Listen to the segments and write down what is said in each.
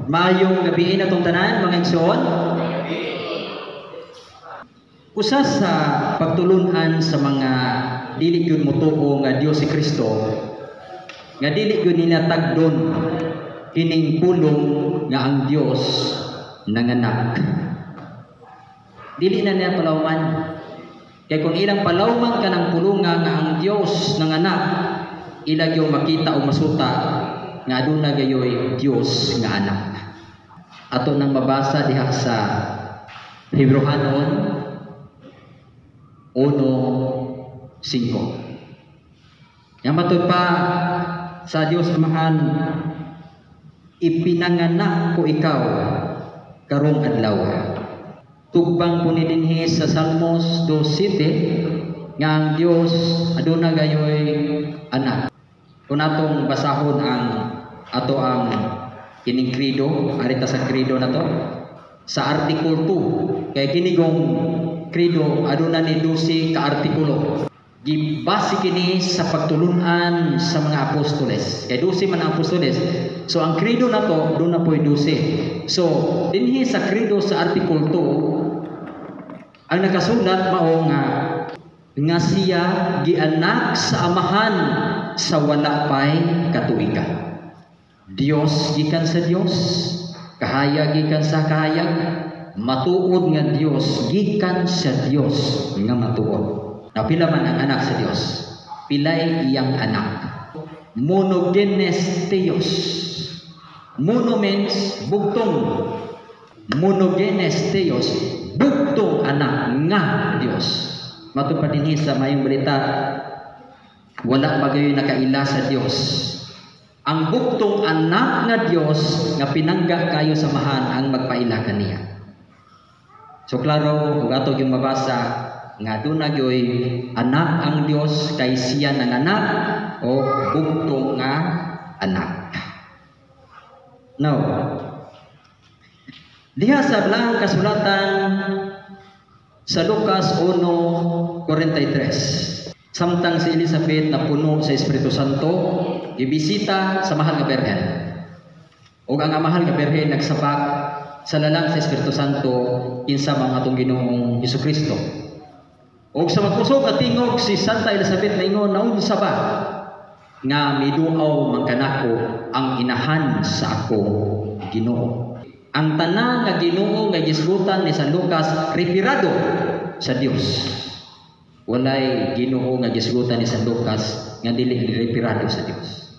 Mayong gabi na itong tanan, mga igsoon. Usa sa pagtulunan sa mga dili gyud motuo nga Dios si Kristo, nga dili gyud nila tagdon kining pulong nga ang Dios nanganak. Dili na niya palawman. Kaya kung ilang palawman ka ng pulungan nga ang Dios nanganak, ila gyud makita o masuta nga aduna gayoy Dios nga anak. Ato nang mabasa diha sa Hebrehanon 1:5. Yang matod pa sa Dios Amahan, ipinanganak ko ikaw karong adlaw. Tugbang po ni dinhi sa Salmos 2:7 nga ang Dios aduna gayoy anak. Kung atong basahon ang ato ang kining credo, arita sa credo na to sa article 2, kay kinigong credo aduna ni 12 ka artikulo. Gibase kini sa pagtulunan sa mga apostoles. Kay 12 man ang apostoles. So ang credo na to doon na po 12. So dinhi sa credo sa article 2 ang nakasulat mao nga siya gianak sa amahan sa wala pay katuigan. Dios gikan sa Dios, kahayag gikan sa kahayag, matuod nga Dios gikan sa Dios nga matuod. Na pila man ang anak sa Dios? Pilay iyang anak. Monogenes Theos. Mono means bugtong. Monogenes Theos, bugtong anak nga Dios. Matud pa dinhi sa mayong balita, wala magayoy nakaila sa Dios. Ang bugtong anak nga Dios nga pinangga kayo sa mahan ang magpaila kaniya. So klaro, ug ato gyud mabasa nga aduna gyoy anak ang Dios kay siya nanganak o bugtong nga anak. Now, diha sa blang kasulatan sa Lucas 1:43. Samtang si Elizabeth na puno sa Espiritu Santo, ibisita sa mahal nga Berhen. O ang mahal nga Berhen nagsabak sa lalang sa Espiritu Santo kinsa mga atong Ginoong Hesukristo. O sa magpusog at tingog si Santa Elizabeth na ingon, naunsa ba nga miduaw man kanako ang inahan sa ako Ginoo. Ang tanan nga Ginoo nga gisgutan ni San Lucas retirado sa Dios. Walay Ginoo nga gisgutan ni San Lucas nga dili retirado sa Dios.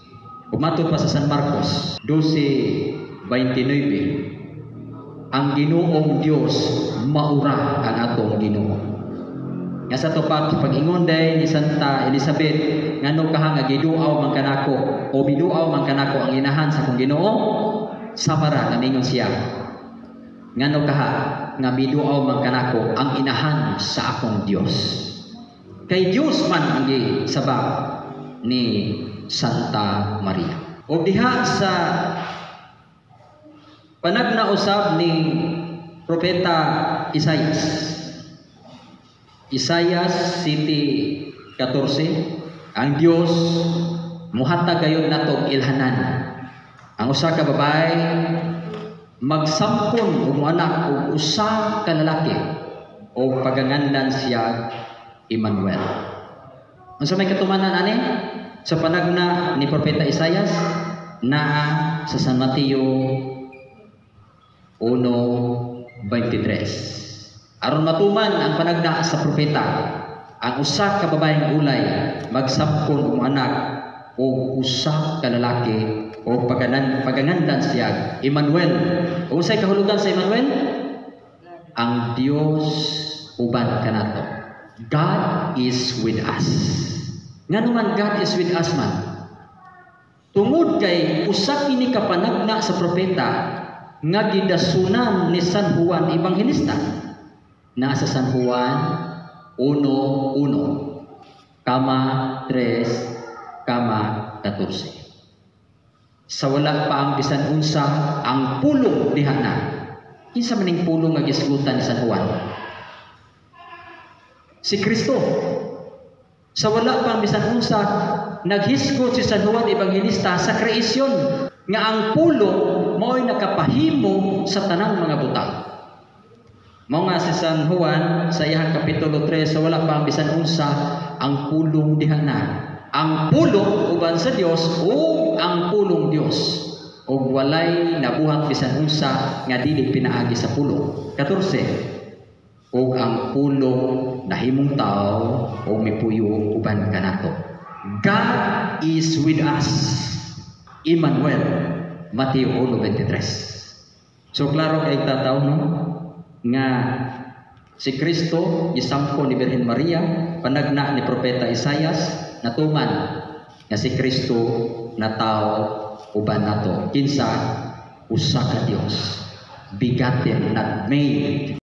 Umatod pa sa San Marcos 12:29, ang Ginoong Dios maura ang atong Ginoo. Nga sa tupak pag-ingon day ni Santa Elizabeth ngano kaha nga giduaw man kanako o biduaw man kanako ang inahan sa akong Ginoo, samara namingon siya. Ngano kaha nga biduaw man kanako ang inahan sa akong Dios. Kay Dios man ang gisabak ni Santa Maria. O diha sa panagnausab ni Propeta Isaias. Isaias 7:14, ang Dios muhatag gayud nato ilhanan. Ang usa ka babae magsampon og anak og usa ka lalaki o paganganlan siya Emmanuel. Unsa may katumanan ani sa panagna ni Propeta Isaias naa sa San Mateo 1:23. Aron matuman ang panagna sa propeta, ang usa ka babaeng ulay magsampon og anak o usa ka lalaki o paganganlan siya Emmanuel. Unsay kahulugan sa Emmanuel? Ang Dios uban kanato. God is with us. Ngano man God is with us man? Tungod kay usa kini ka panagna sa propeta nga gidasunan ni San Juan Evangelista. Nasa San Juan 1:1, 3:14. Sa wala pa ang bisan unsa ang pulong diha na. Kinsa maning pulong nga gisgutan ni San Juan? Si Kristo. Sa wala pa ang bisan unsa naghisgot si San Juan Evangelista sa kreasyon nga ang pulong mao'y maghimo sa tanang mga butang. Mao nga si San Juan sa iyang kapitulo 3 sa wala pa ang bisan unsa ang pulong diha na. Ang pulong uban sa Dios o ang pulong Dios og walay nabuhat bisan unsa nga dili pinaagi sa pulong. 14. Og ang pulong nahimong tao o mipuyo uban kanato. God is with us. Emmanuel, Mateo 1:23. So klaro kay tataw no nga si Kristo gisampo ni Birhen Maria, panagna ni propeta Isaias natuman nga si Kristo na tao uban nato. Kinsa usa ka Dios, begotten, not made.